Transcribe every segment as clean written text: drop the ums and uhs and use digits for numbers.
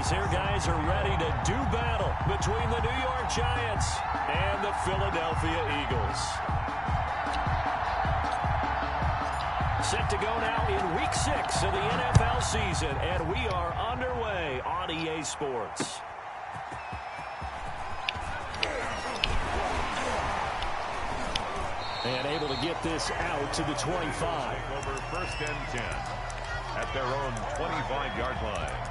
These here guys are ready to do battle between the New York Giants and the Philadelphia Eagles. Set to go now in Week 6 of the NFL season, and we are underway on EA Sports. And able to get this out to the 25. Over 1st and 10 at their own 25-yard line.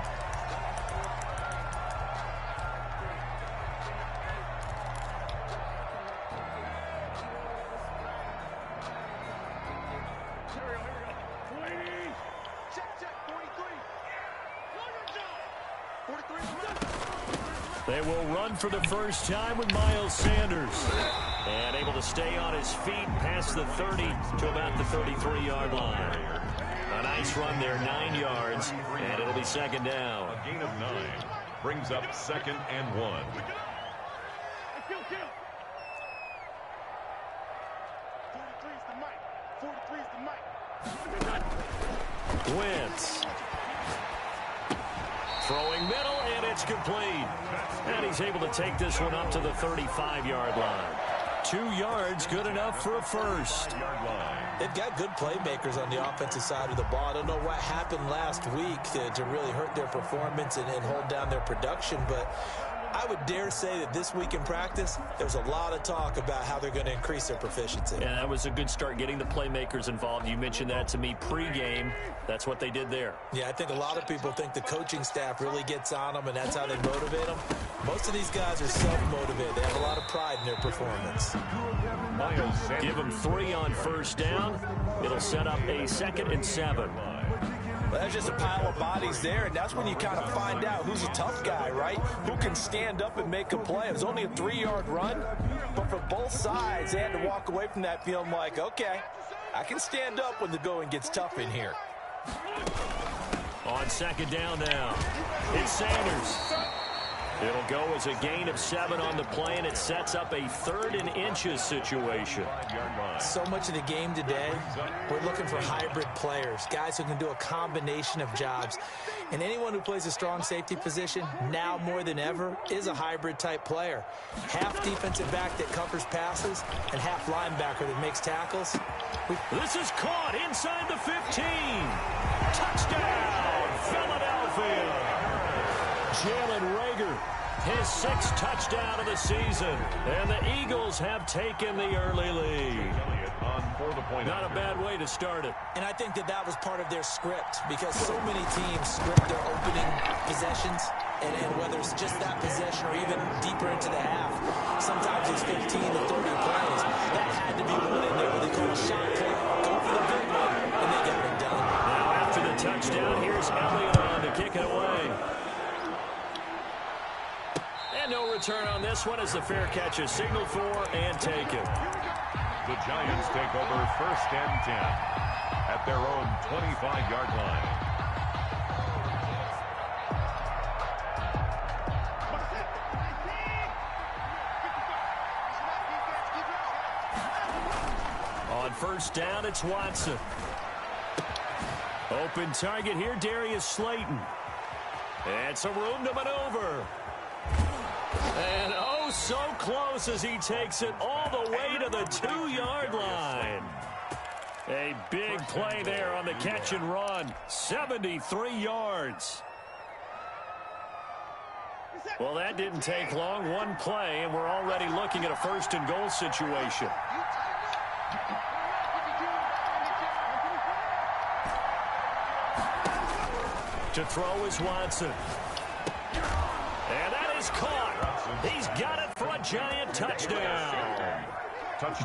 They will run for the first time with Miles Sanders. And able to stay on his feet past the 30 to about the 33-yard line. A nice run there, 9 yards, and it'll be second down. A gain of 9 brings up 2nd and 1. Wentz. Throwing middle, and it's complete. And he's able to take this one up to the 35-yard line. 2 yards, good enough for a first. They've got good playmakers on the offensive side of the ball. I don't know what happened last week to really hurt their performance and hold down their production, but I would dare say that this week in practice, there's a lot of talk about how they're going to increase their proficiency. Yeah, that was a good start getting the playmakers involved. You mentioned that to me pregame. That's what they did there. Yeah, I think a lot of people think the coaching staff really gets on them, and that's how they motivate them. Most of these guys are self-motivated. They have a lot of pride in their performance. Give them 3 on first down. It'll set up a 2nd and 7. Well, there's just a pile of bodies there, and that's when you kind of find out who's a tough guy, right? Who can stand up and make a play. It was only a 3-yard run, but for both sides, they had to walk away from that feeling like, okay, I can stand up when the going gets tough in here. On second down now, it's Sanders. It'll go as a gain of 7 on the play, and it sets up a 3rd and inches situation. So much of the game today, we're looking for hybrid players, guys who can do a combination of jobs. And anyone who plays a strong safety position, now more than ever, is a hybrid type player. Half defensive back that covers passes, and half linebacker that makes tackles. This is caught inside the 15. Touchdown, Philadelphia. Jalen Reagor, his 6th touchdown of the season, and the Eagles have taken the early lead. Not a bad way to start it. And I think that was part of their script, because so many teams script their opening possessions, and whether it's just that possession or even deeper into the half, sometimes it's 15 to 30 plays. That had to be one in there where they call a shot play, go for the big one, and they got it done. Now after the touchdown, here's Elliott on to kick it away. And no return on this one as the fair catch is signaled for and taken. The Giants take over 1st and 10 at their own 25-yard line. On first down, it's Watson. Open target here, Darius Slayton. And some room to maneuver. And oh, so close as he takes it all the way to the 2-yard line. A big play there on the catch and run. 73 yards. Well, that didn't take long. One play, and we're already looking at a 1st and goal situation. To throw is Watson. And that is caught. He's got it for a Giant touchdown.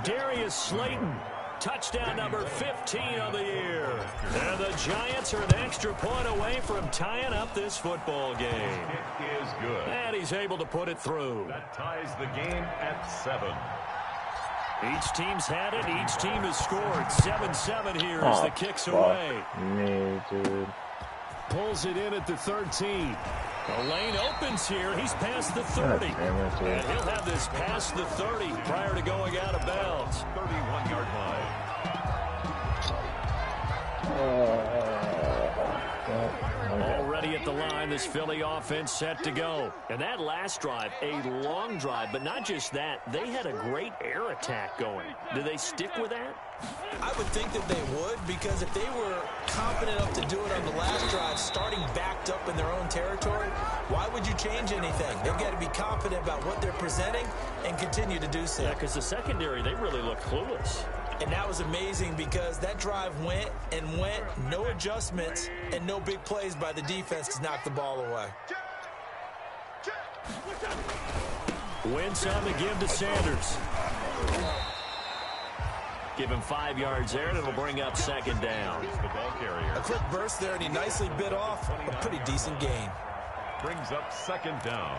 Darius Slayton, touchdown number 15 of the year. And the Giants are an extra point away from tying up this football game. It is good. And he's able to put it through. That ties the game at 7. Each team's had it. Each team has scored. 7-7 here as the kick's away. Me, dude. Pulls it in at the 13. The lane opens here. He's past the 30. And he'll have this past the 30 prior to going out of bounds. 31-yard line. Already ready at the line. This Philly offense set to go. And that last drive, a long drive, but not just that. They had a great air attack going. Do they stick with that? I would think that they would, because if they were confident enough to do it on the last drive, starting backed up in their own territory, why would you change anything? They've got to be confident about what they're presenting and continue to do so. Yeah, because the secondary, they really look clueless. And that was amazing because that drive went and went, no adjustments, and no big plays by the defense to knock the ball away. Wentz on the give to Sanders. Give him 5 yards there, and it'll bring up second down. The ball carrier. A quick burst there, and he nicely bit off a pretty decent gain. Brings up second down.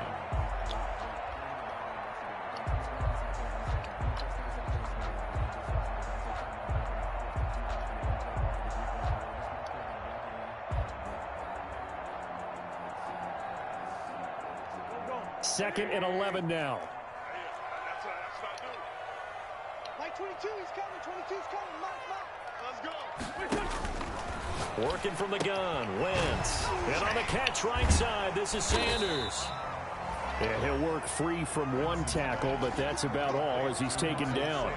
Second and 11 now. Mike 22, he's coming. 22's coming. Mike. Let's go. Working from the gun, Wentz. And on the catch right side, this is Sanders. And he'll work free from one tackle, but that's about all as he's taken down.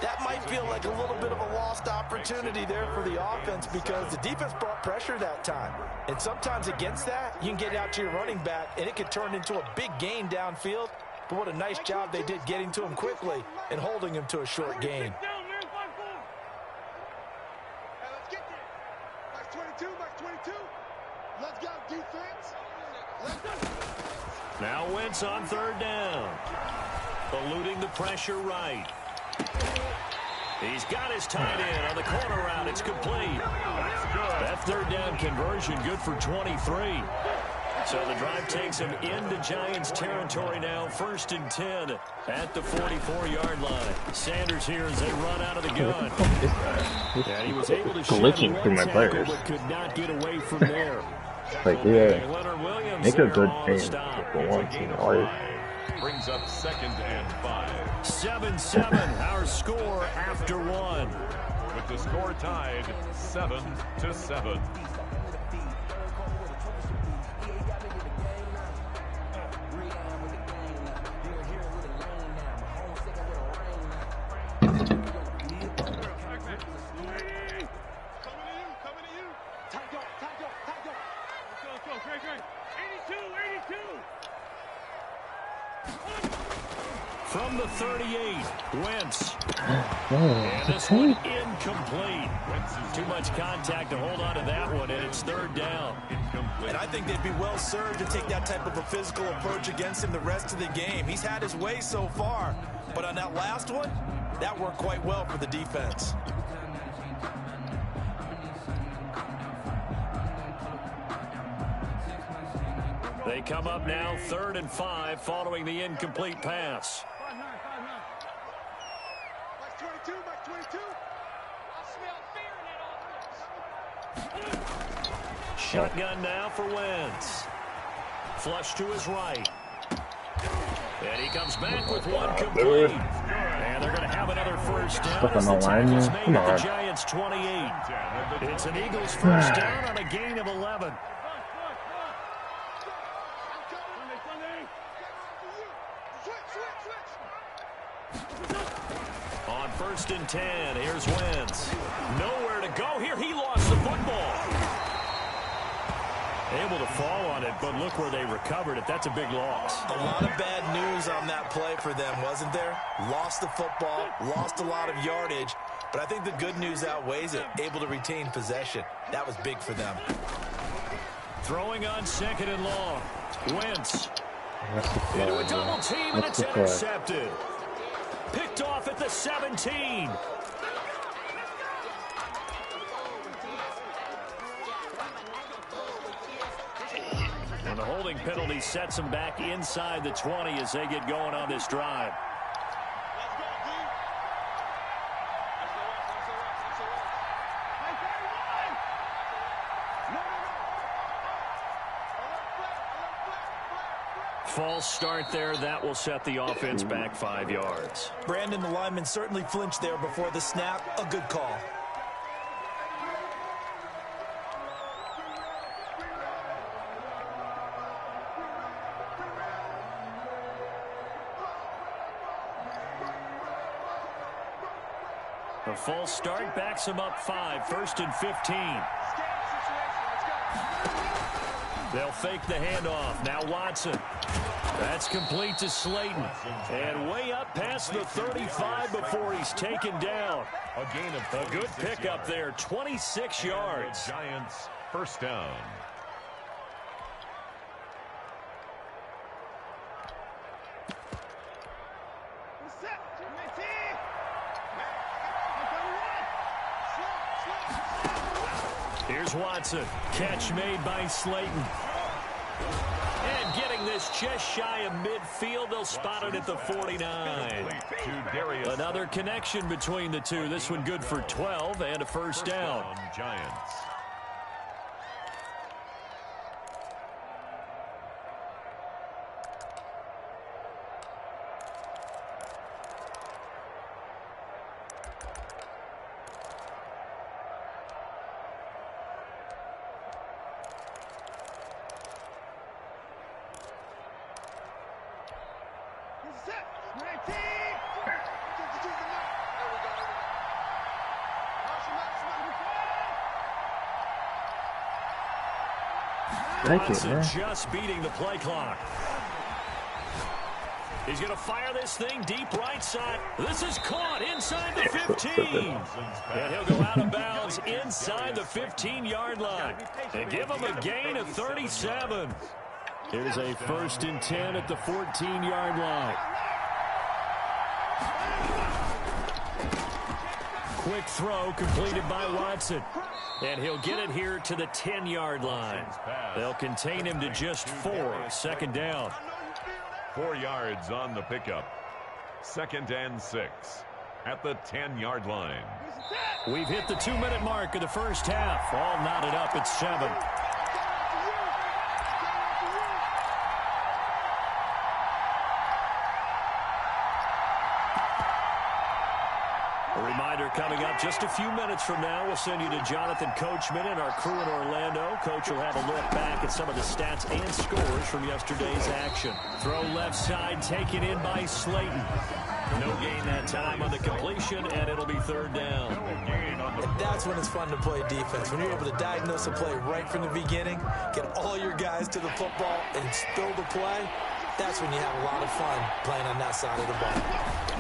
That might feel like a little bit of a lost opportunity there for the offense because the defense brought pressure that time. And sometimes against that, you can get out to your running back, and it could turn into a big gain downfield. But what a nice job they did getting to him quickly and holding him to a short gain. Let's get there. Max 22, Max 22. Let's go, defense. Let's go. Now Wentz on third down. Eluding the pressure right. He's got his tight end on the corner route. It's complete. That third down conversion good for 23. So the drive takes him into Giants territory now. 1st and 10 at the 44-yard line. Sanders here as they run out of the gun. And he was able to glitching through my players, but could not get away from there. Like, yeah, make a good thing for once in your life. Brings up second and 5. 7-7, our score after 1. With the score tied 7-7. From the 38, Wentz. And this one incomplete. Too much contact to hold on to that one, and it's third down. And I think they'd be well served to take that type of a physical approach against him the rest of the game. He's had his way so far, but on that last one, that worked quite well for the defense. They come up now 3rd and 5 following the incomplete pass. Max 22, Max 22. I smell fear in that offense. Shotgun now for Wentz. Flush to his right. And he comes back with one complete. And they're going to have another first down. Stuck on the line, man. Come The on. Giants 28. It's an Eagles first down on a gain of 11. On 1st and 10, here's Wentz. Nowhere to go here. He lost the football. Able to fall on it, but look where they recovered it. That's a big loss. A lot of bad news on that play for them, wasn't there? Lost the football, lost a lot of yardage, but I think the good news outweighs it. Able to retain possession. That was big for them. Throwing on 2nd and long. Wentz. That's the flag, Into a double team, and That's it's the flag. intercepted. Picked off at the 17. And the holding penalty sets them back inside the 20 as they get going on this drive. False start there. That will set the offense back 5 yards. Brandon, the lineman, certainly flinched there before the snap. A good call. A false start backs him up 5, 1st and 15. They'll fake the handoff. Now Watson. That's complete to Slayton. And way up past the 35 before he's taken down. A good pickup there, 26 yards. Giants first down. Here's Watson. Catch made by Slayton. And getting this just shy of midfield. They'll spot it at the 49. Another connection between the two. This one good for 12 and a first down. Giants. Watson just beating the play clock. He's going to fire this thing deep right side. This is caught inside the 15. And he'll go out of bounds inside the 15-yard line. And give him a gain of 37. It is a 1st and 10 at the 14-yard line. Quick throw completed by Watson. And he'll get it here to the 10-yard line. They'll contain him to just 4. 2nd down. 4 yards on the pickup. 2nd and 6 at the 10-yard line. We've hit the 2-minute mark of the first half. All knotted up at 7. A reminder coming up just a few minutes from now. We'll send you to Jonathan Coachman and our crew in Orlando. Coach will have a look back at some of the stats and scores from yesterday's action. Throw left side taken in by Slayton. No gain that time on the completion, and it'll be 3rd down. And that's when it's fun to play defense. When you're able to diagnose a play right from the beginning, get all your guys to the football, and spill the play, that's when you have a lot of fun playing on that side of the ball.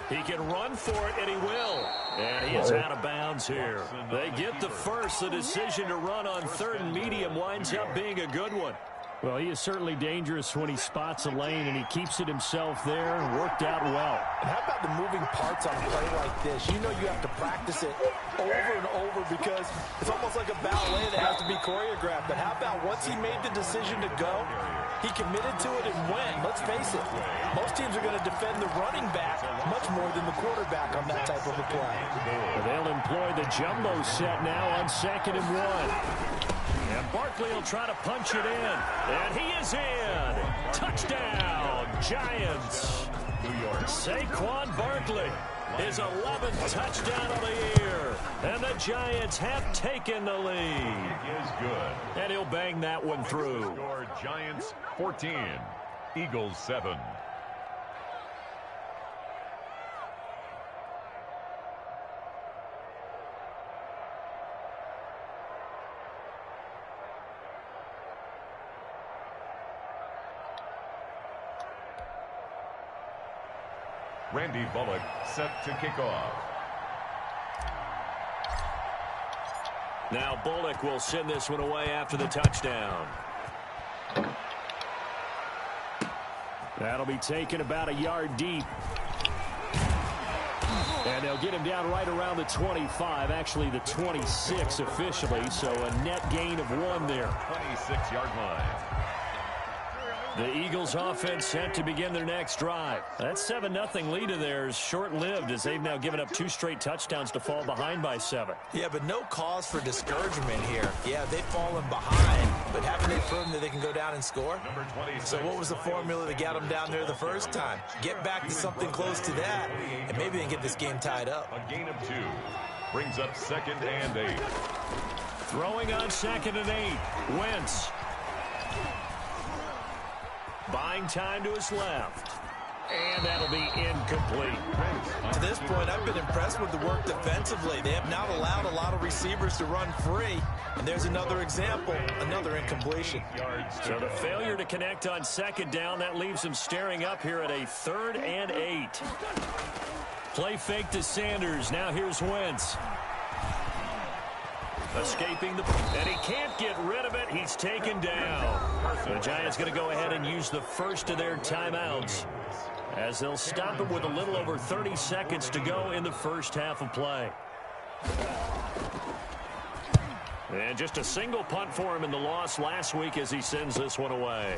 He can run for it, and he will. And he is out of bounds here. They get the first. The decision to run on 3rd and medium winds up being a good one. Well, he is certainly dangerous when he spots a lane, and he keeps it himself there and worked out well. And how about the moving parts on a play like this? You know you have to practice it over and over because it's almost like a ballet that has to be choreographed. But how about once he made the decision to go, he committed to it and went. Let's face it, most teams are going to defend the running back much more than the quarterback on that type of a play. Well, they'll employ the jumbo set now on 2nd and 1. And Barkley will try to punch it in. And he is in. Touchdown, Giants. Saquon Barkley, his 11th touchdown of the year. And the Giants have taken the lead. Is good. And he'll bang that one through. Score Giants 14, Eagles 7. Randy Bullock set to kick off. Now Bullock will send this one away after the touchdown. That'll be taken about a yard deep. And they'll get him down right around the 25, actually the 26 officially, so a net gain of 1 there. 26-yard line. The Eagles offense set to begin their next drive. That 7-0 lead of theirs short-lived as they've now given up 2 straight touchdowns to fall behind by 7. Yeah, but no cause for discouragement here. Yeah, they've fallen behind, but haven't they proven that they can go down and score? So what was the formula that got them down there the first time? Get back to something close to that, and maybe they can get this game tied up. A gain of 2 brings up 2nd and 8. Throwing on 2nd and 8. Wentz. Buying time to his left. And that'll be incomplete. To this point, I've been impressed with the work defensively. They have not allowed a lot of receivers to run free. And there's another example, another incompletion. So the failure to connect on second down, that leaves him staring up here at a 3rd and 8. Play fake to Sanders. Now here's Wentz. Escaping and he can't get rid of it. He's taken down. The Giants going to go ahead and use the first of their timeouts, as they'll stop it with a little over 30 seconds to go in the first half of play. And just a single punt for him in the loss last week as he sends this one away.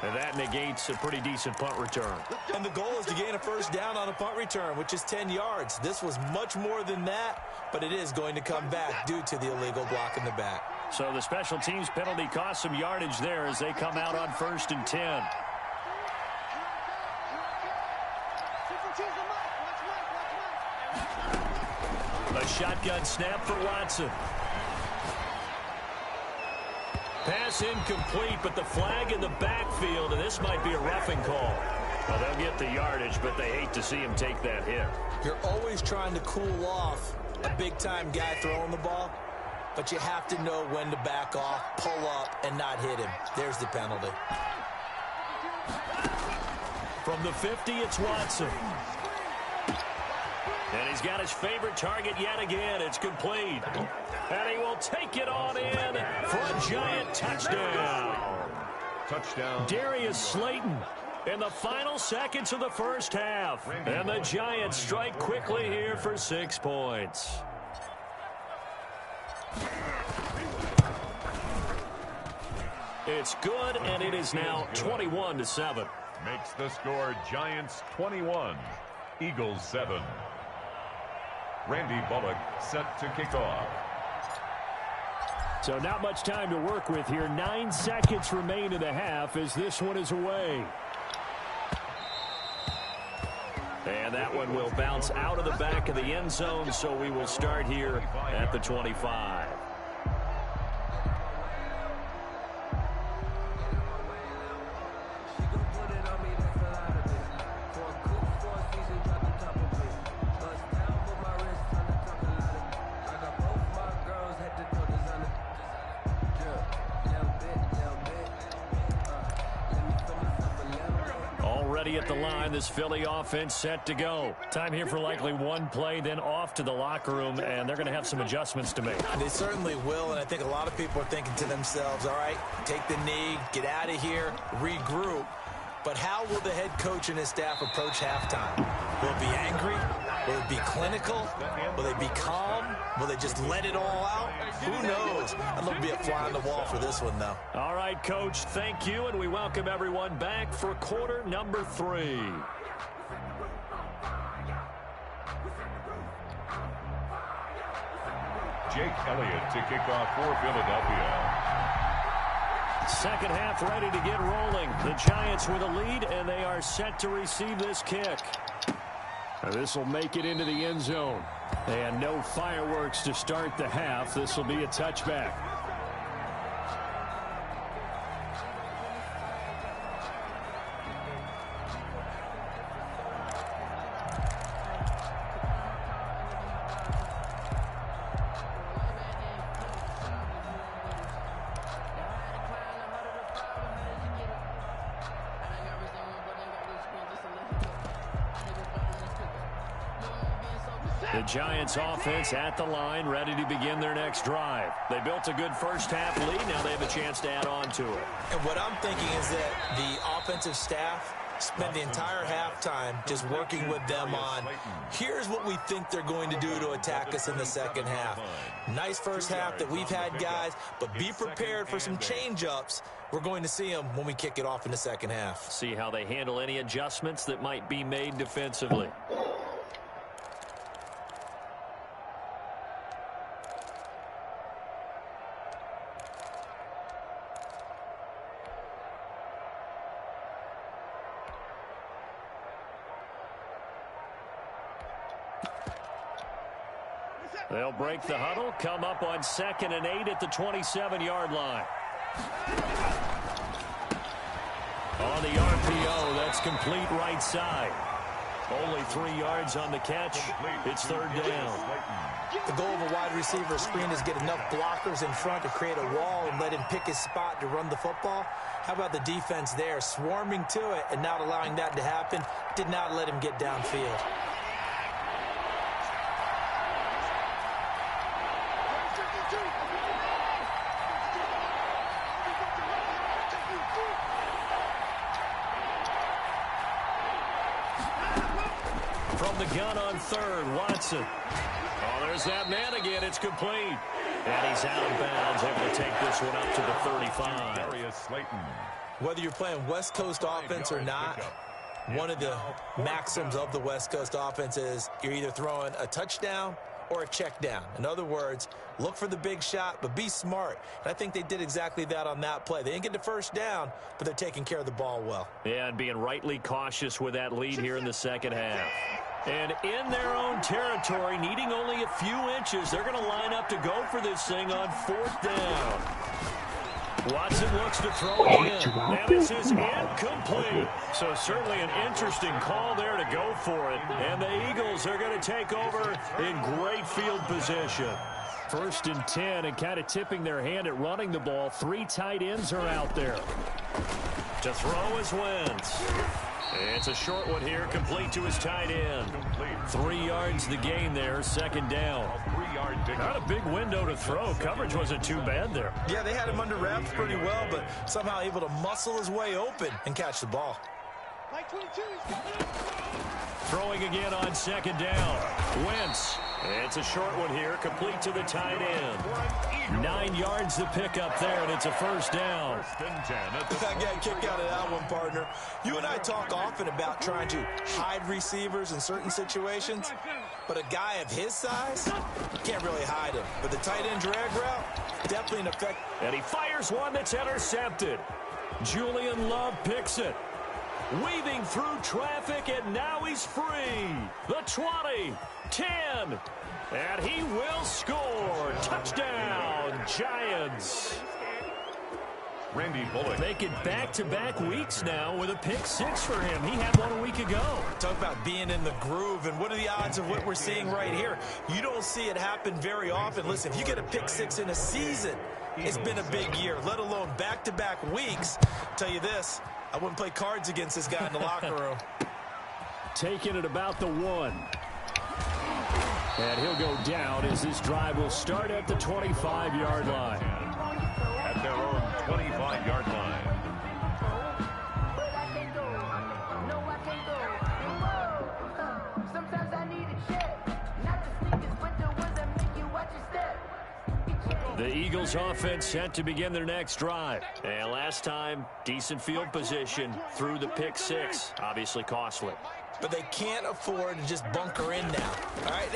And that negates a pretty decent punt return. And the goal is to gain a first down on a punt return, which is 10 yards. This was much more than that, but it is going to come back due to the illegal block in the back. So the special teams penalty cost some yardage there as they come out on 1st and 10. A shotgun snap for Watson. Pass incomplete, but the flag in the backfield, and this might be a roughing call. Well, they'll get the yardage, but they hate to see him take that hit. You're always trying to cool off a big-time guy throwing the ball, but you have to know when to back off, pull up, and not hit him. There's the penalty. From the 50, it's Watson. And he's got his favorite target yet again. It's complete. And he will take it on in for a Giant touchdown. Touchdown. Darius Slayton in the final seconds of the first half. And the Giants strike quickly here for 6 points. It's good, and it is now 21-7. Makes the score Giants 21, Eagles 7. Randy Bullock set to kick off. So not much time to work with here. 9 seconds remain in the half as this one is away. And that one will bounce out of the back of the end zone, so we will start here at the 25. At the line, this Philly offense set to go. Time here for likely one play, then off to the locker room, and they're going to have some adjustments to make. They certainly will, and I think a lot of people are thinking to themselves, all right, take the knee, get out of here, regroup. But how will the head coach and his staff approach halftime? Will it be angry? Will it be clinical? Will they be calm? Will they just let it all out? Who knows? I'd love to be a fly on the wall for this one, though. All right, Coach, thank you, and we welcome everyone back for quarter number 3. Jake Elliott to kick off for Philadelphia. Second half ready to get rolling. The Giants with a lead, and they are set to receive this kick. This will make it into the end zone. And no fireworks to start the half. This will be a touchback. The Giants offense at the line, ready to begin their next drive. They built a good first half lead. Now they have a chance to add on to it. And what I'm thinking is that the offensive staff spent the entire halftime just working with them on, here's what we think they're going to do to attack us in the second half. Nice first half that we've had, guys, but be prepared for some change-ups. We're going to see them when we kick it off in the second half. See how they handle any adjustments that might be made defensively. They'll break the huddle, come up on 2nd and 8 at the 27-yard line. On the RPO, that's complete right side. Only 3 yards on the catch. It's 3rd down. The goal of a wide receiver screen is get enough blockers in front to create a wall and let him pick his spot to run the football. How about the defense there, swarming to it and not allowing that to happen? Did not let him get downfield. From the gun on 3rd, Watson. Oh, there's that man again. It's complete. And he's out of bounds, able to take this one up to the 35. Whether you're playing West Coast offense or not, one of the maxims of the West Coast offense is you're either throwing a touchdown or a check down. In other words, look for the big shot, but be smart. And I think they did exactly that on that play. They didn't get the first down, but they're taking care of the ball well. Yeah, and being rightly cautious with that lead here in the second half. And in their own territory, needing only a few inches, they're going to line up to go for this thing on 4th down. Watson looks to throw it in. And this is incomplete. So certainly an interesting call there to go for it. And the Eagles are going to take over in great field position. 1st and 10, and kind of tipping their hand at running the ball. 3 tight ends are out there. To throw is Wentz. It's a short one here, complete to his tight end. 3 yards the gain there, 2nd down. Not a big window to throw. Coverage wasn't too bad there. Yeah, they had him under wraps pretty well, but somehow able to muscle his way open and catch the ball. Throwing again on 2nd down. Wentz. It's a short one here, complete to the tight end. 9 yards to pick up there, and it's a 1st down. I got a kick out of that one, partner. You and I talk often about trying to hide receivers in certain situations, but a guy of his size, you can't really hide him. But the tight end drag route, definitely an effect. And he fires one that's intercepted. Julian Love picks it. Weaving through traffic, and now he's free. The 20, 10, and he will score. Touchdown, Giants. Randy Bullock. Making back-to-back weeks now with a pick 6 for him. He had one a week ago. Talk about being in the groove, and what are the odds of what we're seeing right here? You don't see it happen very often. Listen, if you get a pick 6 in a season, it's been a big year, let alone back-to-back weeks. I'll tell you this, I wouldn't play cards against this guy in the locker room. Taking it about the 1. And he'll go down as this drive will start at the 25-yard line. At their own 25-yard line. The Eagles offense set to begin their next drive. And last time, decent field position through the pick 6. Obviously costly. But they can't afford to just bunker in now. All right,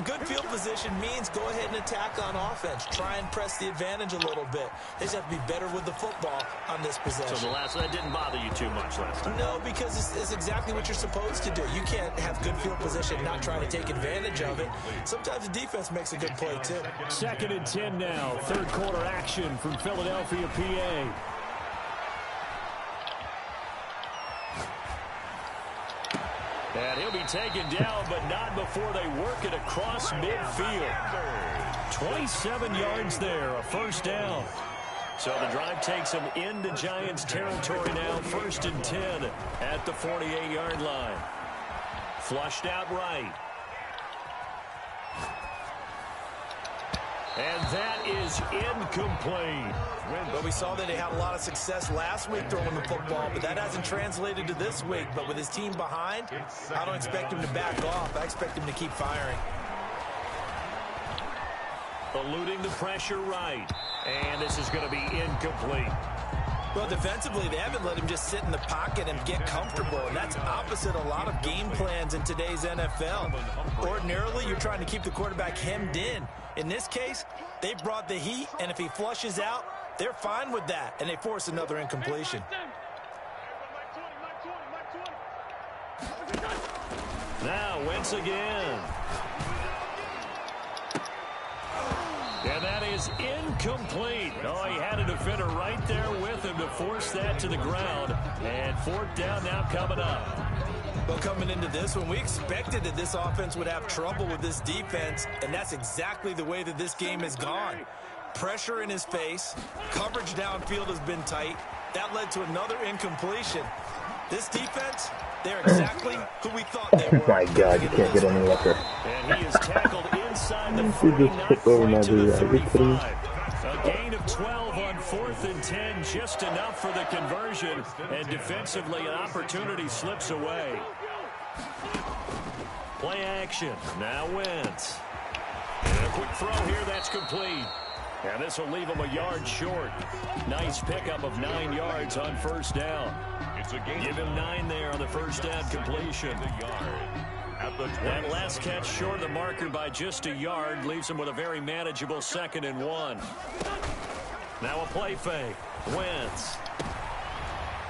good field position means go ahead and attack on offense. Try and press the advantage a little bit. They just have to be better with the football on this possession. So that didn't bother you too much last time? No, because it's exactly what you're supposed to do. You can't have good field position and not try to take advantage of it. Sometimes the defense makes a good play, too. 2nd and 10 now. 3rd quarter action from Philadelphia, PA. And he'll be taken down, but not before they work it across midfield. 27 yards there, a 1st down. So the drive takes them into Giants territory now, 1st and 10 at the 48-yard line. Flushed out right. And that is incomplete. Well, we saw that they had a lot of success last week throwing the football, but that hasn't translated to this week. But with his team behind, I don't expect him to back off. I expect him to keep firing. Eluding the pressure right. And this is going to be incomplete. Well, defensively, they haven't let him just sit in the pocket and get comfortable, and that's opposite a lot of game plans in today's NFL. Ordinarily, you're trying to keep the quarterback hemmed in. In this case, they brought the heat, and if he flushes out, they're fine with that, and they force another incompletion. Now, Wentz again. And that is incomplete. Oh, he had a defender right there with him to force that to the ground. And fourth down now coming up. Well, coming into this one, we expected that this offense would have trouble with this defense, and that's exactly the way that this game has gone. Pressure in his face. Coverage downfield has been tight. That led to another incompletion. This defense, they're exactly who we thought they were. Oh my God, you can't get any liquor. And he is tackled inside the 40, not quite to the 35. A gain of 12 on 4th and 10, just enough for the conversion. And defensively, an opportunity slips away. Play action. Now Wentz. And a quick throw here, that's complete. And this will leave him a yard short. Nice pickup of 9 yards on first down. Give him 9 there on the first down completion. That last catch short of the marker by just a yard leaves him with a very manageable 2nd and 1. Now a play fake. Wentz.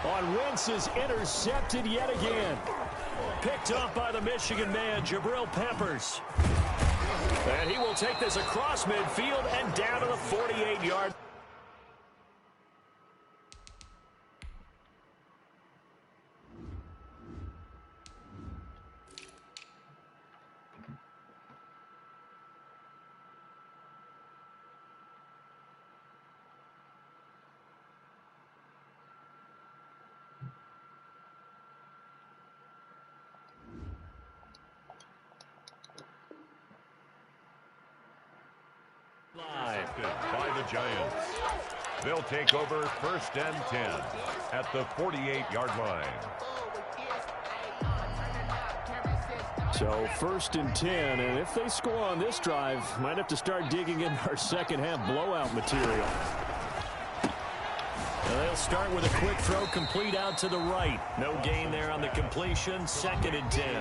On Wentz is intercepted yet again. Picked off by the Michigan man, Jabril Peppers. And he will take this across midfield and down to the 48-yard. By the Giants. They'll take over 1st and 10 at the 48-yard line. So 1st and 10, and if they score on this drive, might have to start digging in our second half blowout material. They'll start with a quick throw complete out to the right. No gain there on the completion. 2nd and 10.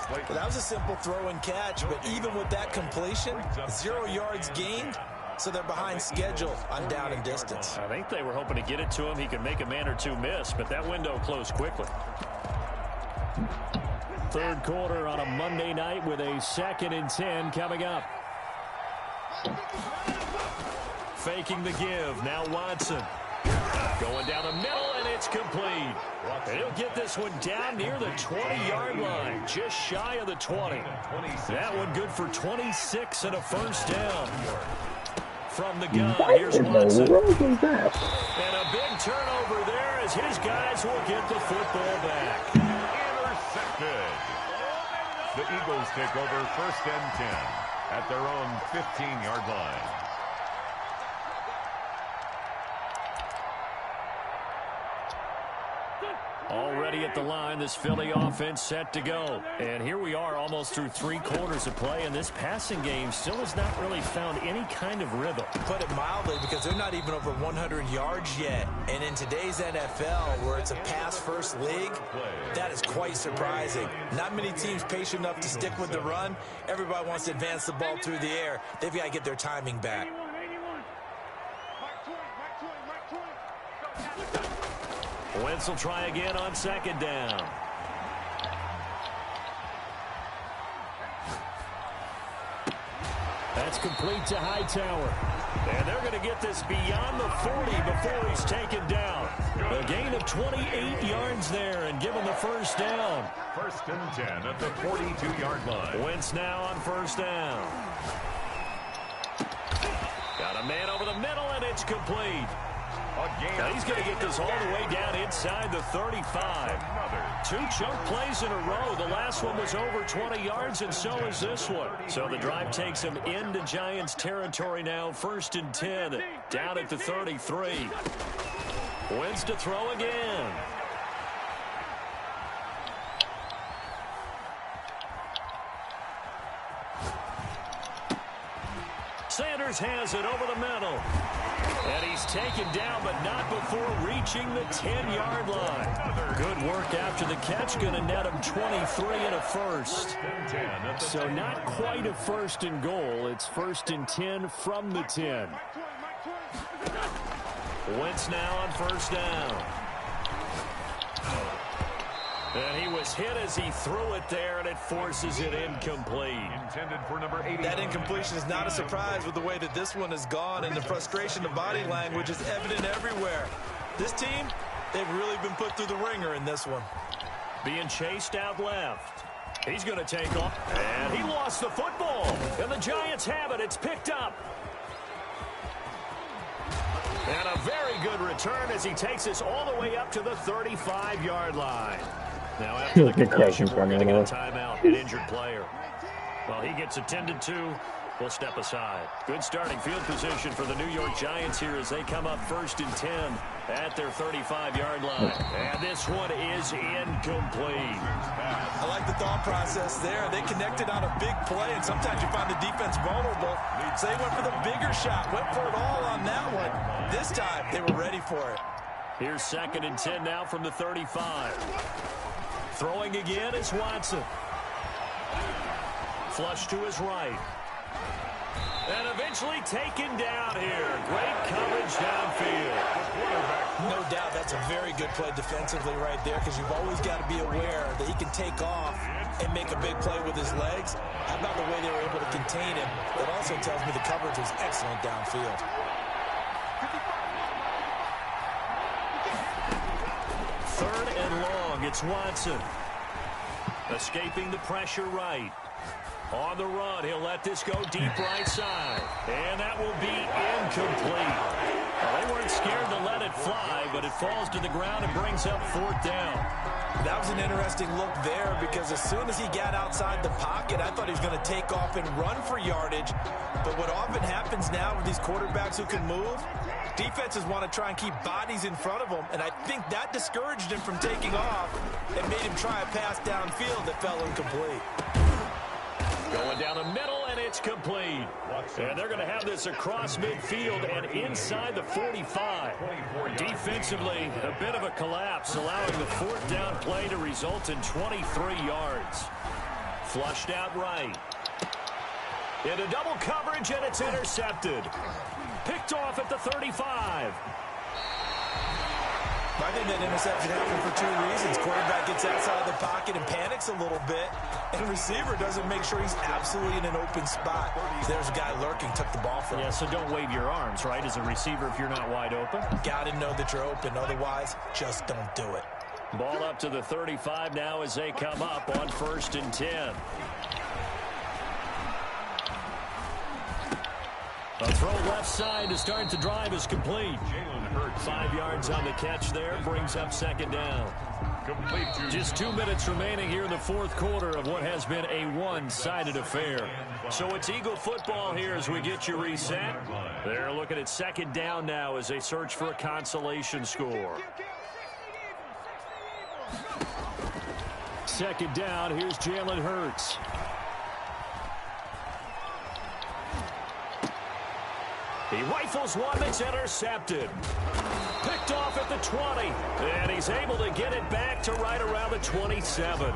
Well, that was a simple throw and catch, but even with that completion, 0 yards gained, so they're behind schedule on down and distance. I think they were hoping to get it to him. He could make a man or two miss, but that window closed quickly. 3rd quarter on a Monday night with a 2nd and 10 coming up. Faking the give. Now Watson. Going down the middle, and it's complete. And he'll get this one down near the 20-yard line, just shy of the 20. That one good for 26 and a first down. From the gun, here's Watson. And a big turnover there as his guys will get the football back. Intercepted. The Eagles take over 1st and 10 at their own 15-yard line. Already at the line, this Philly offense set to go. And here we are almost through 3 quarters of play, and this passing game still has not really found any kind of rhythm. Put it mildly, because they're not even over 100 yards yet. And in today's NFL, where it's a pass-first league, that is quite surprising. Not many teams patient enough to stick with the run. Everybody wants to advance the ball through the air. They've got to get their timing back. Wentz will try again on 2nd down. That's complete to Hightower. And they're going to get this beyond the 40 before he's taken down. A gain of 28 yards there and give him the first down. 1st and 10 at the 42-yard line. Wentz now on first down. Got a man over the middle, and it's complete. Now he's going to get this all the way down inside the 35. 2 chunk plays in a row. The last one was over 20 yards, and so is this one. So the drive takes him into Giants territory now. 1st and 10, down at the 33. Wentz to throw again. Sanders has it over the middle. And he's taken down, but not before reaching the 10-yard line. Good work after the catch. Going to net him 23 and a first. So not quite a 1st and goal. It's 1st and 10 from the 10. Wentz now on first down. And he was hit as he threw it there, and it forces it incomplete. Intended for number 80. That incompletion is not a surprise with the way that this one has gone, and the frustration of body language is evident everywhere. This team, they've really been put through the ringer in this one. Being chased out left. He's going to take off. And he lost the football. And the Giants have it. It's picked up. And a very good return as he takes us all the way up to the 35-yard line. Now after the concussion, we're going to get a timeout, an injured player. While he gets attended to, we'll step aside. Good starting field position for the New York Giants here as they come up 1st and 10 at their 35-yard line. And this one is incomplete. I like the thought process there. They connected on a big play, and sometimes you find the defense vulnerable. So they went for the bigger shot, went for it all on that one. This time, they were ready for it. Here's 2nd and 10 now from the 35. Throwing again is Watson. Flush to his right. And eventually taken down here. Great coverage downfield. No doubt that's a very good play defensively right there, because you've always got to be aware that he can take off and make a big play with his legs. How about the way they were able to contain him? That also tells me the coverage was excellent downfield. 3rd and long. It's Watson. Escaping the pressure right. On the run, he'll let this go deep right side. And that will be incomplete. Well, they weren't scared to let it fly, but it falls to the ground and brings up 4th down. That was an interesting look there, because as soon as he got outside the pocket, I thought he was going to take off and run for yardage. But what often happens now with these quarterbacks who can move, defenses want to try and keep bodies in front of them, and I think that discouraged him from taking off and made him try a pass downfield that fell incomplete. Going down the middle, and it's complete. And they're going to have this across midfield and inside the 45. Defensively, a bit of a collapse, allowing the 4th down play to result in 23 yards. Flushed out right. Into double coverage, and it's intercepted. Picked off at the 35. I think that interception happened for 2 reasons. Quarterback gets outside the pocket and panics a little bit, and the receiver doesn't make sure he's absolutely in an open spot. There's a guy lurking, took the ball from him. Yeah, so don't wave your arms, right, as a receiver if you're not wide open. Got to know that you're open. Otherwise, just don't do it. Ball up to the 35 now as they come up on 1st and 10. A throw left side to start the drive is complete. 5 yards on the catch there, brings up 2nd down. Just 2 minutes remaining here in the 4th quarter of what has been a one-sided affair. So it's Eagle football here as we get you reset. They're looking at 2nd down now as they search for a consolation score. 2nd down, here's Jalen Hurts. He rifles one that's intercepted. Picked off at the 20. And he's able to get it back to right around the 27.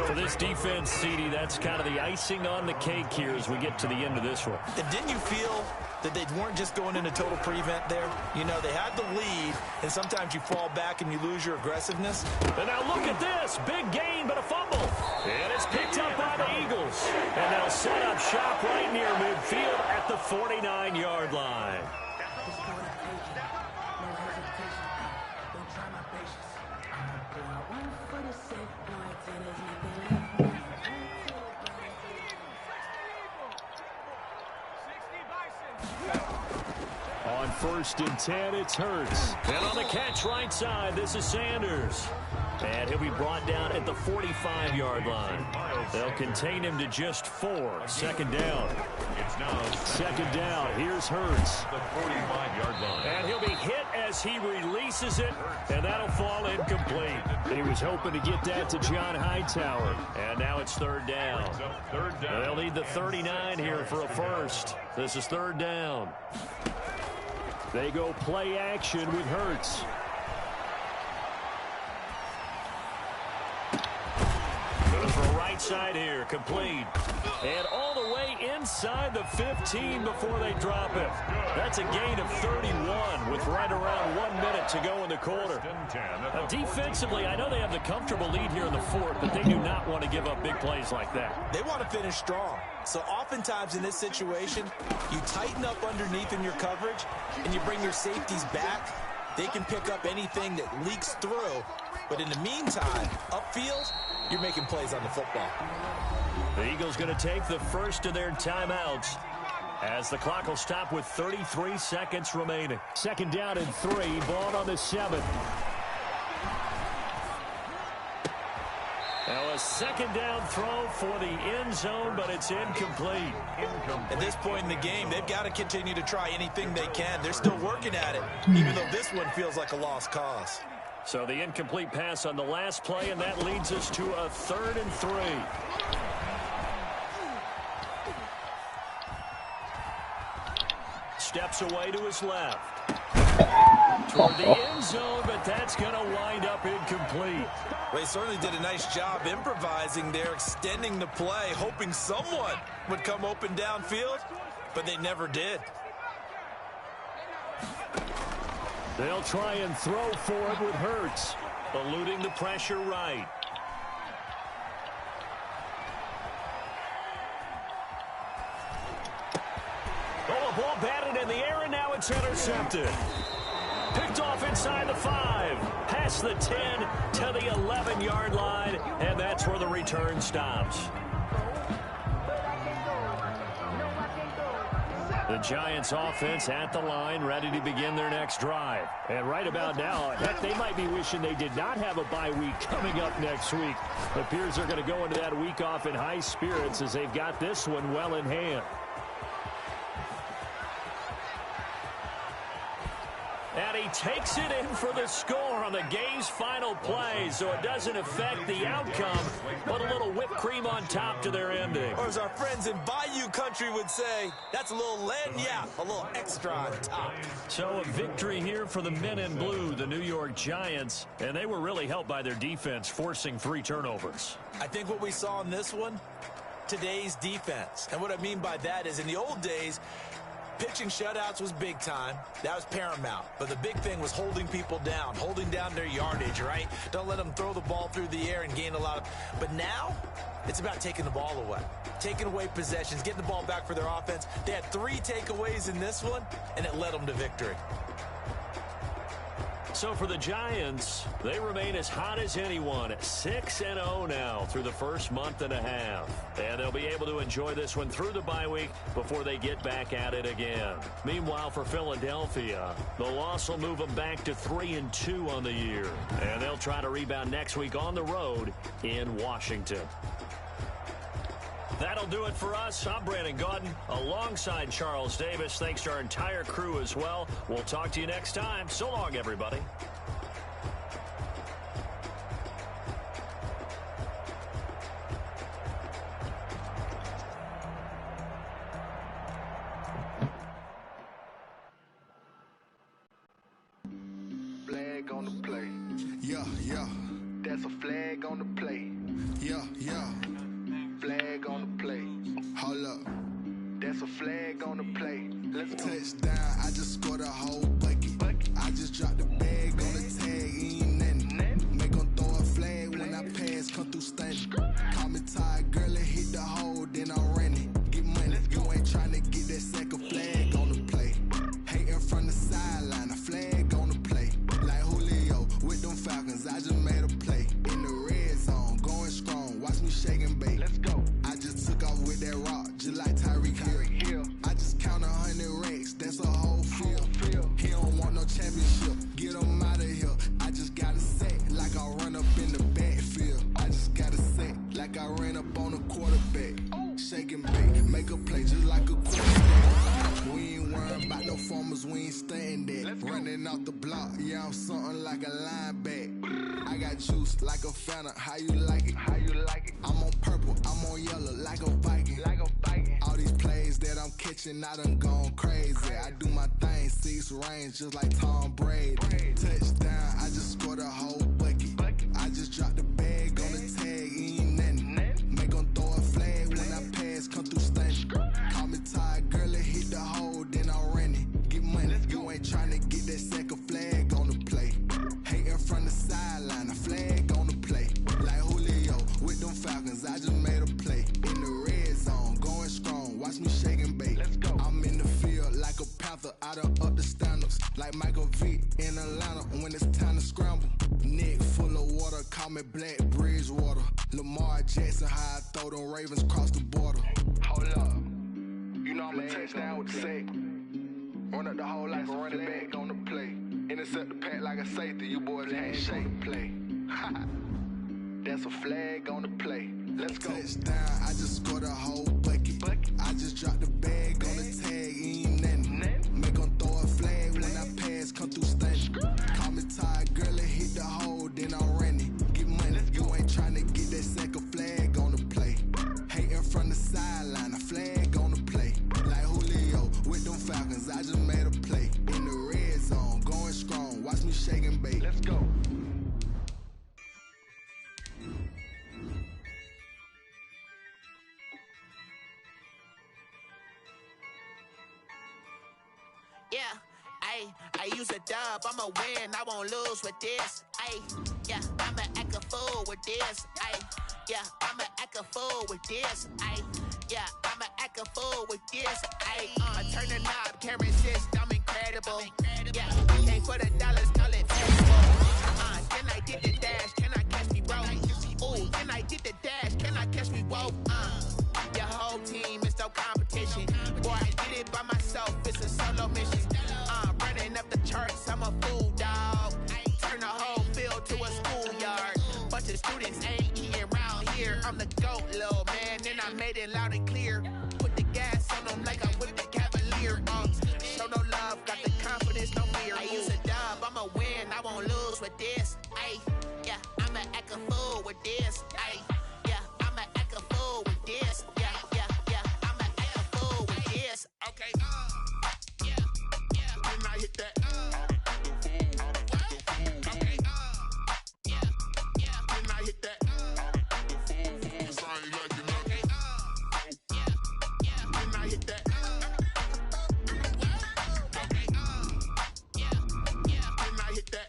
For this defense, CD, that's kind of the icing on the cake here as we get to the end of this one. And didn't you feel that they weren't just going into total prevent there? You know, they had the lead, and sometimes you fall back and you lose your aggressiveness. And now look at this. Big gain, but a fumble. And it's picked up by the Eagles. And they'll set up shop right near midfield at the 49-yard line. On 1st and 10, it's Hurts. And on the catch right side, this is Sanders. And he'll be brought down at the 45-yard line. They'll contain him to just 4. 2nd down. It's now 2nd down. Here's Hurts. the 45-yard line. And he'll be hit as he releases it, and that'll fall incomplete. He was hoping to get that to John Hightower. And now it's 3rd down. Third down. They'll need the 39 here for a first. This is 3rd down. They go play action with Hurts. Going for a right right side here, complete. And all the way inside the 15 before they drop it. That's a gain of 31 with right around 1 minute to go in the quarter. Now, defensively, I know they have the comfortable lead here in the fourth, but they do not want to give up big plays like that. They want to finish strong. So oftentimes in this situation, you tighten up underneath in your coverage, and you bring your safeties back. They can pick up anything that leaks through. But in the meantime, upfield, you're making plays on the football. The Eagles going to take the first of their timeouts as the clock will stop with 33 seconds remaining. 2nd down and 3, ball on the 7. Now a 2nd down throw for the end zone, but it's incomplete. At this point in the game, they've got to continue to try anything they can. They're still working at it, even though this one feels like a lost cause. So the incomplete pass on the last play, and that leads us to a 3rd and 3. Steps away to his left. Toward the end zone, but that's going to wind up incomplete. They certainly did a nice job improvising there, extending the play, hoping someone would come open downfield, but they never did. They'll try and throw for it with Hurts. Eluding the pressure right. Oh, a ball batted in the air, and now it's intercepted. Picked off inside the 5. Past the 10 to the 11-yard line, and that's where the return stops. The Giants offense at the line, ready to begin their next drive. And right about now, heck, they might be wishing they did not have a bye week coming up next week. It appears they're going to go into that week off in high spirits as they've got this one well in hand. And he takes it in for the score on the game's final play, so it doesn't affect the outcome, but a little whipped cream on top to their ending. Or as our friends in Bayou Country would say, that's a little lagniappe, a little extra on top. So a victory here for the men in blue, the New York Giants, and they were really helped by their defense, forcing 3 turnovers. I think what we saw in this one, today's defense. And what I mean by that is in the old days, pitching shutouts was big time. That was paramount. But the big thing was holding people down, holding down their yardage, right? Don't let them throw the ball through the air and gain a lot of... But now, it's about taking the ball away. Taking away possessions, getting the ball back for their offense. They had 3 takeaways in this one, and it led them to victory. So for the Giants, they remain as hot as anyone, 6-0 now through the first month and a half. And they'll be able to enjoy this one through the bye week before they get back at it again. Meanwhile, for Philadelphia, the loss will move them back to 3-2 on the year. And they'll try to rebound next week on the road in Washington. That'll do it for us. I'm Brandon Gaudin alongside Charles Davis. Thanks to our entire crew as well. We'll talk to you next time. So long, everybody. Flag on the play. Yeah, yeah. That's a flag on the play. Yeah, yeah. Flag on the play. Hold up. That's a flag on the play. Let's go. Touchdown, I just scored a whole bucket. I just dropped the bag on the tag, ain't nothing. Make them throw a flag when I pass, come through stunning. Call me tired, girl, and hit the hole, then I'm running. Get money, you ain't trying to get that second flag on the play. Hating from the sideline, a flag on the play. Like Julio with them Falcons, I just made a play. In the red zone, going strong, watch me shake and bake. Let's go. I just took off with that rock, just like Tyreek Hill. I just count 100 racks, that's a whole field. He don't want no championship, get him out of here. I just got to set like I run up in the backfield. I just got to set like I ran up on a quarterback. Shake and bake, make a play just like a quarterback. We ain't worrying about no formers, we ain't staying there. Running off the block, yeah, I'm something like a linebacker. I got juice like a Fanta, how you like it? How you like it? I'm on purple, I'm on yellow like a Viking. All these plays that I'm catching, I done gone crazy. I do my thing, 6 range just like Tom Brady. Touchdown, I just scored a whole bucket. I just dropped the bag on the tag, ain't nothing. Make back, Bridgewater. Lamar Jackson, how I throw them Ravens across the border. Hold up. You know I'm a touchdown with the sack. Run up the whole like a running back on the play. Intercept the pack like a safety. You boys can't shake the play. That's a flag on the play. Let's go. Touchdown, I just scored a whole bucket. I just dropped the bag on the tag, ain't nothing. Make them throw a flag when I pass, come through stunning. Call me tired, girl, and hit the hole, then I'm running. Get money, you ain't trying to get that second flag on the play. Hating from the sideline, a flag on the play. Like Julio with them Falcons, I just made a play. In the red zone, going strong, watch me shake and bake. Let's go. Yeah, I use a dub, I'ma win, I won't lose with this. Yeah, I'ma act a fool with this. Yeah, I'ma act a fool with this. Yeah, I'ma act a fool with this. I turn the knob, can't resist, I'm incredible. Yeah, came for the dollars, call it festival. Then I did the dash, can I catch me, bro? Ooh, then I did the dash, can I catch me, whoa? Your whole team is no competition. Boy, I did it by myself, it's a solo mission. Running up the charts, I'm a fool, dog. Turn the whole field to a schoolyard. Bunch of students ain't eating round here. I'm the GOAT, little man, and I made it loud and clear. Put the gas on them like I'm with the Cavalier. Show no love, got the confidence, no fear. I use a dub, I'ma win, I won't lose with this. Yeah, I'ma act a fool with this. Yeah, I'ma act a fool with this. Yeah, I'ma act a fool with this. Okay, yeah, then I hit that. Okay, yeah, then I hit that. Cause I ain't like it. Okay, yeah, then I hit that. Okay, yeah, then I hit that.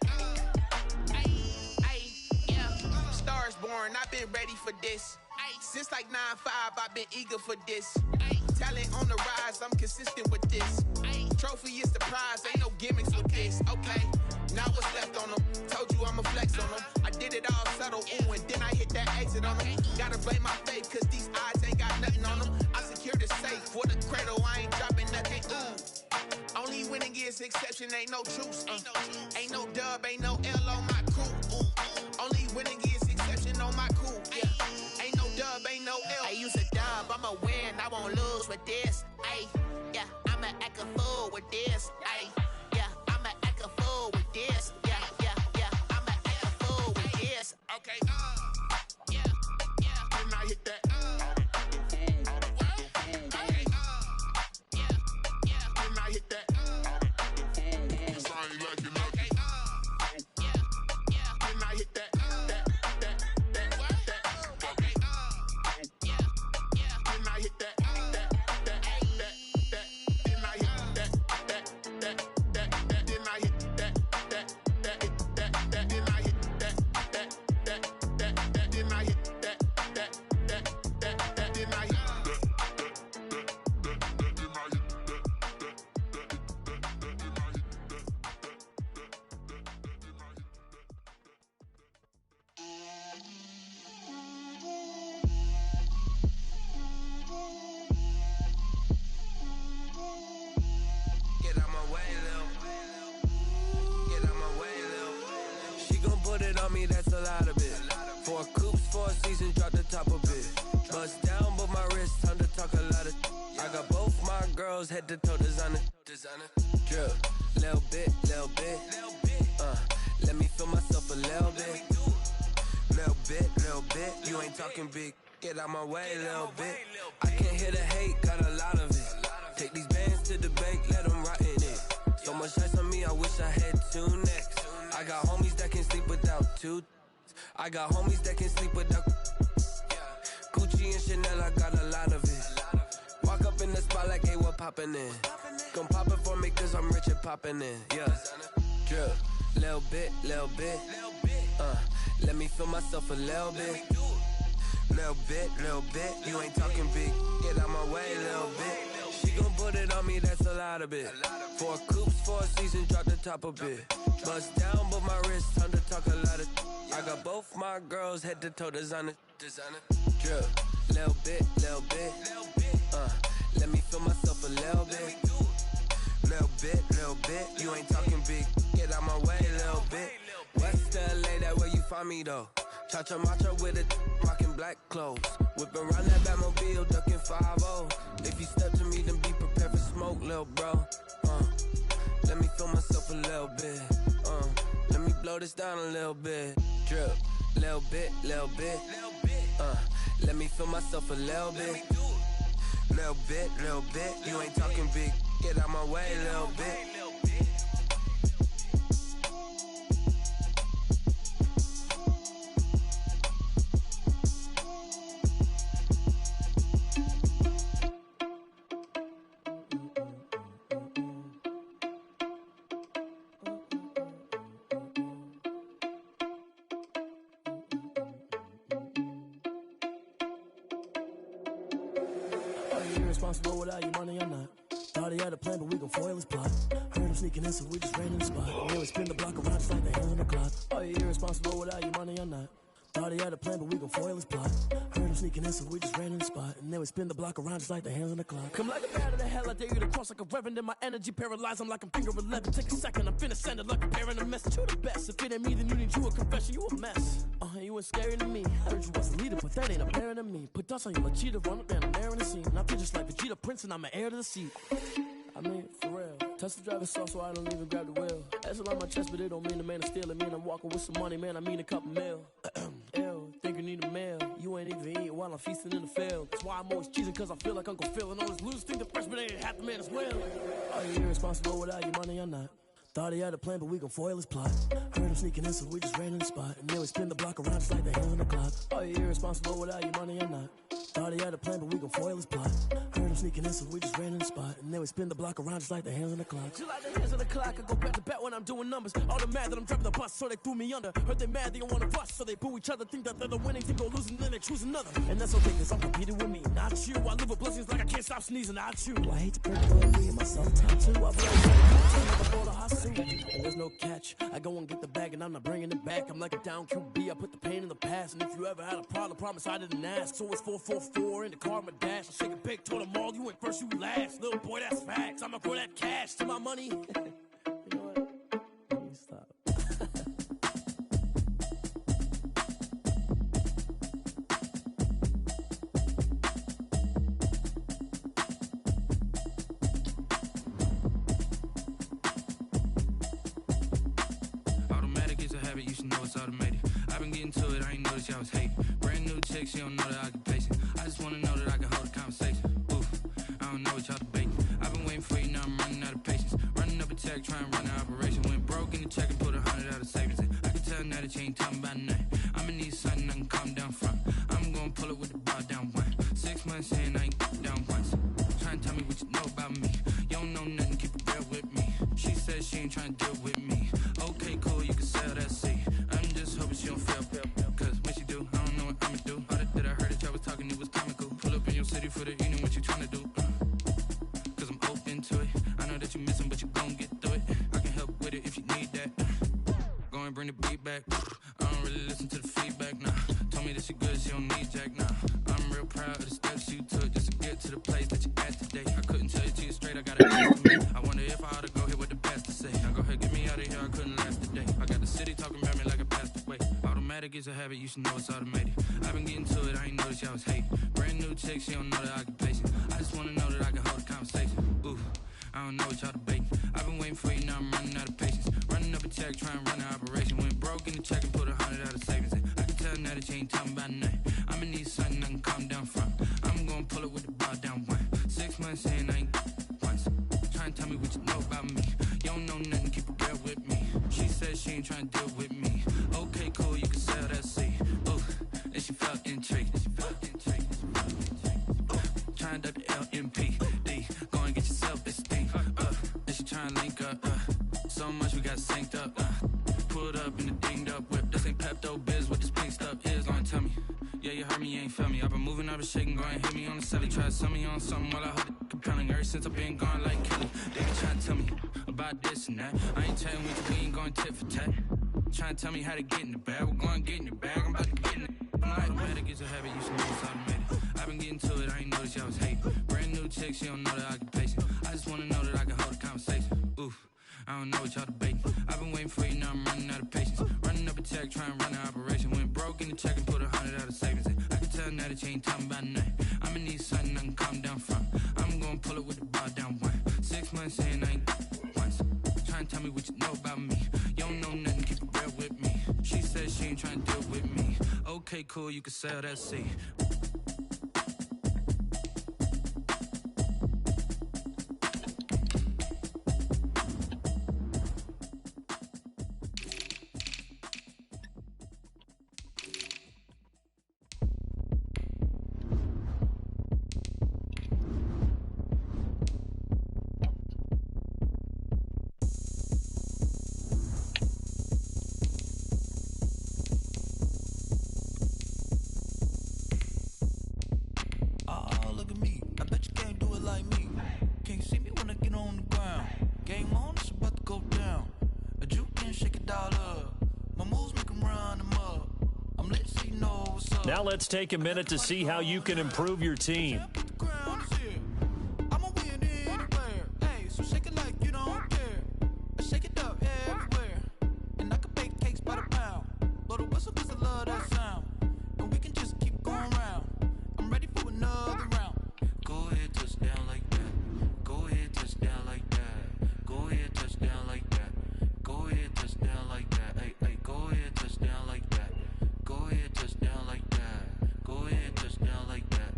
Yeah, stars born, I've been ready for this. Since like 9-5, I've been eager for this. Talent on the rise, I'm consistent with this. Trophy is the prize, ain't no gimmicks with this. Okay, now what's left on them? Told you I'ma flex on them. I did it all subtle, ooh, and then I hit that exit on them. Gotta blame my faith, cause these odds ain't got nothing on them. I secured the safe for the cradle, I ain't dropping nothing, ooh. Only winning is exception, ain't no truce. Ain't no dub, ain't no L on my crew. Only winning is exception on my crew. Yeah, ain't no dub, ain't no L. I use a dub, I'ma win, I won't lose with this. Yeah, I'ma act a fool with this. Yeah, I'ma act a fool with this. Yeah, I'ma act a fool with this. Okay, yeah, then I hit that. Okay, yeah, then I hit that. Cause I ain't like it. Okay, yeah, then I hit that. Okay, yeah, then I hit that. That's a lot of it. 4 coops, 4 seasons, drop the top of it. Bust down, but my wrist, time to talk a lot of. I got both my girls head to toe designer. Drip, little bit. Let me feel myself a little bit. Little bit. You ain't talking big. Get out my way, little bit. I can't hear the hate, got a lot of it. Take these bands to the bank, let them rot in it. So much ice on me, I wish I had 2 necks. I got homies that can sleep without 2. I got homies that can sleep without Gucci and Chanel, I got a lot of it. Walk up in the spot like, hey, what poppin' in? Gon' pop it for me cause I'm rich and poppin' in. Yeah, drip, little bit. Let me feel myself a little bit. Little bit. You ain't talking big. Get out my way, little bit. She gon' put put it on me, that's a lot of it. 4 coops, 4 seasons, drop the top a bit. Bust down, but my wrist, time to talk a lot of. I got both my girls head to toe designer. Drip, little bit. Let me feel myself a little bit. Little bit. You ain't talking big. Get out my way, little bit. West LA, that where you find me though. Cha-cha matcha with it, rocking black clothes. Whip around that Batmobile, ducking 5-0. If you step to me, then be prepared for smoke, little bro. Let me feel myself a little bit. Let me blow this down a little bit. Drip, little bit. Let me feel myself a little bit. Little bit. You ain't talking big. Get out my way, little bit. Irresponsible without your money, I'm not. Thought he had a plan, but we gon' foil his plot. Heard him sneaking in, so we just ran in the spot. Yeah, we spin the block around just like the hands on the clock. Oh, you irresponsible without your money, I'm not. Thought he had a plan, but we gon' foil his plot. Heard him sneaking in, so we just ran in the spot. And then we spin the block around just like the hands on the clock. Come like a bat of the hell, I dare you to cross like a reverend. In my energy paralyzed, I'm like I'm finger 11. Take a second, I'm finna send it like a parent a message. You the best, if it ain't me, then you need you a confession. You a mess. You ain't scary to me. I heard you was a leader, but that ain't apparent to me. Put dust on you like cheetah, run up down there in the scene. I feel just like Vegeta Prince, and I'm an heir to the seat. I mean, for real. Touch the driver's soft, so I don't even grab the wheel. That's a lot on my chest, but it don't mean the man is stealing. Mean I'm walking with some money, man. I mean a couple mil. Ew, think you need a meal. You ain't even eating while I'm feasting in the field. That's why I'm always cheating, cause I feel like Uncle Phil. And all this losers think the freshman ain't half the man as well. Are you irresponsible without your money? I'm not. Thought he had a plan, but we gon' foil his plot. Heard him sneaking in, so we just ran in the spot. And then we spin the block around just like the hands on the clock. Are you irresponsible without your money? I'm not. Thought he had a plan, but we gon' foil his plot. Heard him sneaking in, so we just ran in the spot. And then we spin the block around just like the hands on the clock. Just like the hands on the clock, I go back to back when I'm doing numbers. All the mad that I'm driving the bus, so they threw me under. Heard they mad, they don't wanna bust, so they boo each other. Think that they're the winning team, go losing, then they choose another. And that's okay, cause I'm competing with me, not you. I live with blessings like I can't stop sneezing, not you. I hate to break the me and myself tattoo. I've and there's no catch. I go and get the bag and I'm not bringing it back. I'm like a down QB, I put the pain in the past. And if you ever had a problem, promise I didn't ask. So it's 444 in the car, my dash. I shake a big, told them all, you ain't first, you last. Little boy, that's facts. I'ma grow that cash to my money. You know what? Let me stop. You should know it's automated. I've been getting to it, I ain't noticed y'all was hating. Brand new chick, she don't know the occupation. I just wanna know that I can hold a conversation. Oof, I don't know what y'all debating. I've been waiting for you, now I'm running out of patience. Running up a check, trying to run an operation. Went broke in the check and put 100 out of savings in. I can tell now that you ain't talking about nothing. I'ma need something I can calm down from. I'm gonna pull it with the bar down one. 6 months in, I ain't down once. Trying to tell me what you know about me. You don't know nothing, keep it real with me. She said she ain't trying to deal with me. Okay, cool, you can sell that seat. I'm just hoping she don't fail. Cause when she do, I don't know what I'ma do. All that I heard that y'all was talking, it was comical. Pull up in your city for the evening, what you trying to do? Cause I'm open to it. I know that you missing, but you gon' get through it. I can help with it if you need that. Go and bring the beat back. I don't really listen to the feedback, nah. Told me that she good, she don't need jack, nah. I'm real proud of the steps you took just to get to the place that you at today. I couldn't tell you to you straight, I gotta ask me. I wonder if I ought to go here with the best to say. Now go ahead, get me out of here, I couldn't last today. I got the city talking about me like I passed away. Automatic is a habit, you should know it's automated. I've been getting to it, I ain't noticed y'all was hating. Brand new chick, she don't know the occupation. I just wanna know that I can hold a conversation. Ooh, I don't know what y'all debating. I've been waiting for you, now I'm running out of patience. Running up a check, trying to run an operation. Went broke in the check and put 100 out of savings in. I can tell now that you ain't talking about nothing. I'ma need something I can calm down from. I'm gonna pull it with the bar down one. 6 months in, I ain't once. Trying to tell me what you know about me. You don't know nothing, keep it real with me. She said she ain't trying to deal with me. Okay, cool, you can sell that seat. Ooh, and she felt intrigued. Trying to the LMPD. Go and get your self-esteem. And she trying to link up. So much we got synced up. Pulled up in the dinged up whip. This ain't Pepto-Biz, what this pink stuff is. Gonna tell me. Yeah, you heard me, you ain't felt me. I've been moving, I've been shaking, go and hit me on the celly. Try to sell me on something while I hold it compelling. Ever since I've been gone like Kelly, they be trying to tell me about this and that. I ain't chatting with you, we ain't going tit for tat. Trying to tell me how to get in the bag. We're going to get in the bag, I'm about to get in it. I'm automatic, it's a habit, you should know it's automated. I've been getting to it, I ain't noticed y'all was hating. Brand new chick, she don't know the occupation. I just wanna know that I can hold a conversation. Oof, I don't know what y'all debating. I've been waiting for you, now I'm running out of patience. Running up a check, trying to run an operation. Went broke in the check and put 100 out of savings in. I can tell now that you ain't talking about nothing. I'ma need something I can calm down from. I'm gonna pull it with the bar down one. 6 months in, I ain't once. Trying to tell me what you know about me. You don't know nothing, keep it real with me. She said she ain't trying to deal with me. Okay, cool, you can sell that seed. Now let's take a minute to see how you can improve your team. Go ahead, touchdown like that. Go ahead, touchdown like that. Go ahead, touchdown like that. Go ahead, touchdown like that. Hey, hey, go ahead, touchdown like that. Go ahead, touchdown like that. Go ahead, touchdown like that.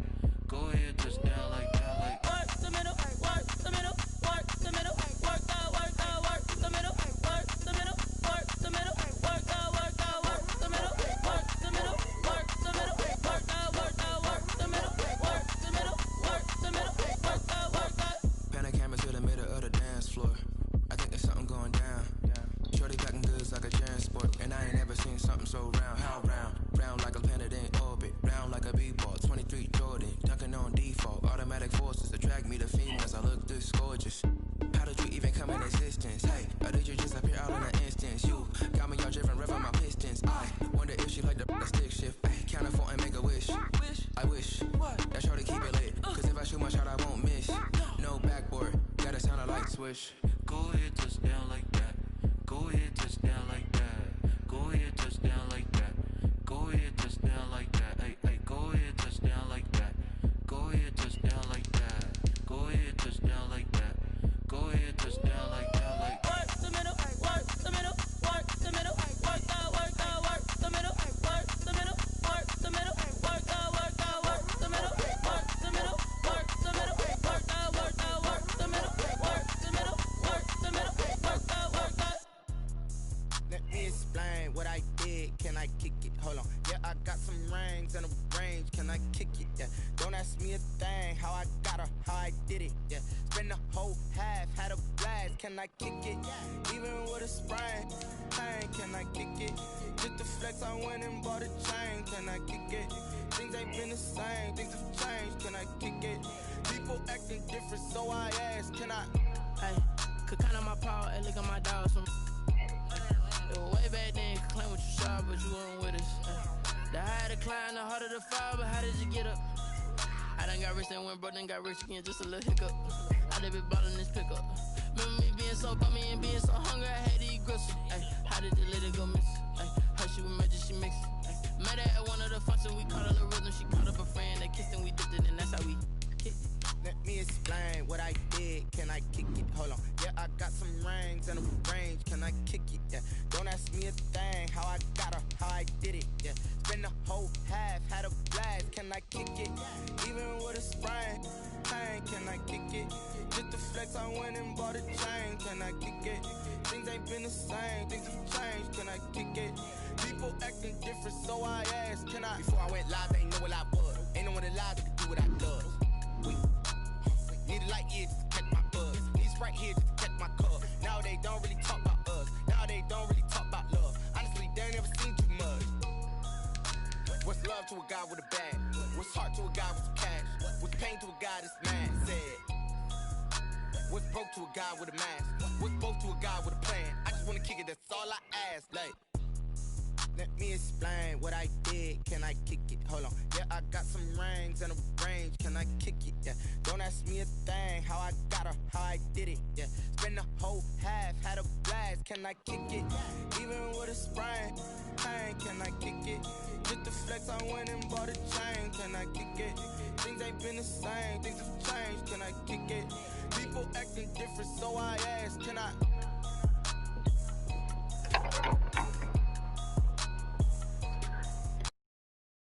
Go ahead, touchdown like that. Like work the middle, work the middle, work the middle, work the middle, work the middle, work the middle, work the middle, work the middle, work the middle, work the middle, work the middle, work the middle, work the middle, work the middle, work the. Let me explain what I did. Can I kick it? Hold on. Yeah, I got some rings and a range. Can I kick it? Yeah. Don't ask me a thing. How I got her, how I did it. Yeah. Spend the whole half, had a blast. Can I kick it? Even with a sprain. Pain, can I kick it? Just the flex, I went and bought a chain. Can I kick it? Things ain't been the same. Things have changed. Can I kick it? People acting different, so I ask. Can I? Hey, could count on my power and look at my dogs from. It was way back then, could claim what you saw, but you weren't with us. The higher the climb, the harder the fall, but how did you get up? I done got rich and went broke, then got rich again, just a little hiccup. I done been ballin' this pickup. Remember me being so bummy and being so hungry, I had to eat gristle. Ay, how did the lady go miss? Ay, her she was magic, she mixed. Met her at one of the functions, we caught her the rhythm, she caught up a friend, they kissed and we dipped it, and that's how we kicked. Let me explain what I did. Can I kick it? Hold on. Yeah, I got some rings and a range. Can I kick it? Yeah. Don't ask me a thing. How I got her, how I did it. Yeah. Spend the whole half, had a blast. Can I kick it? Even with a sprain. Pain, can I kick it? Just the flex, I went and bought a chain. Can I kick it? Things ain't been the same. Things have changed. Can I kick it? People acting different, so I asked. Can I? Before I went live, they ain't know what I was. Ain't no one alive that could do what I love. Need a light here just to catch my buzz. Need Sprite here just to catch my cup. Now they don't really talk about us. Now they don't really talk about love. Honestly, they ain't never seen too much. What's love to a guy with a bag? What's heart to a guy with some cash? What's pain to a guy that's mad? Said, what's broke to a guy with a mask? What's both to a guy with a plan? I just wanna kick it, that's all I ask. Like, let me explain what I did. Can I kick it? Hold on. Yeah, I got some rings and a range. Can I kick it? Yeah. Don't ask me a thing. How I got her, how I did it. Yeah. Spend the whole half, had a blast. Can I kick it? Even with a sprain. Pain, can I kick it? Just the flex, I went and bought a chain. Can I kick it? Things ain't been the same. Things have changed. Can I kick it? People acting different, so I ask. Can I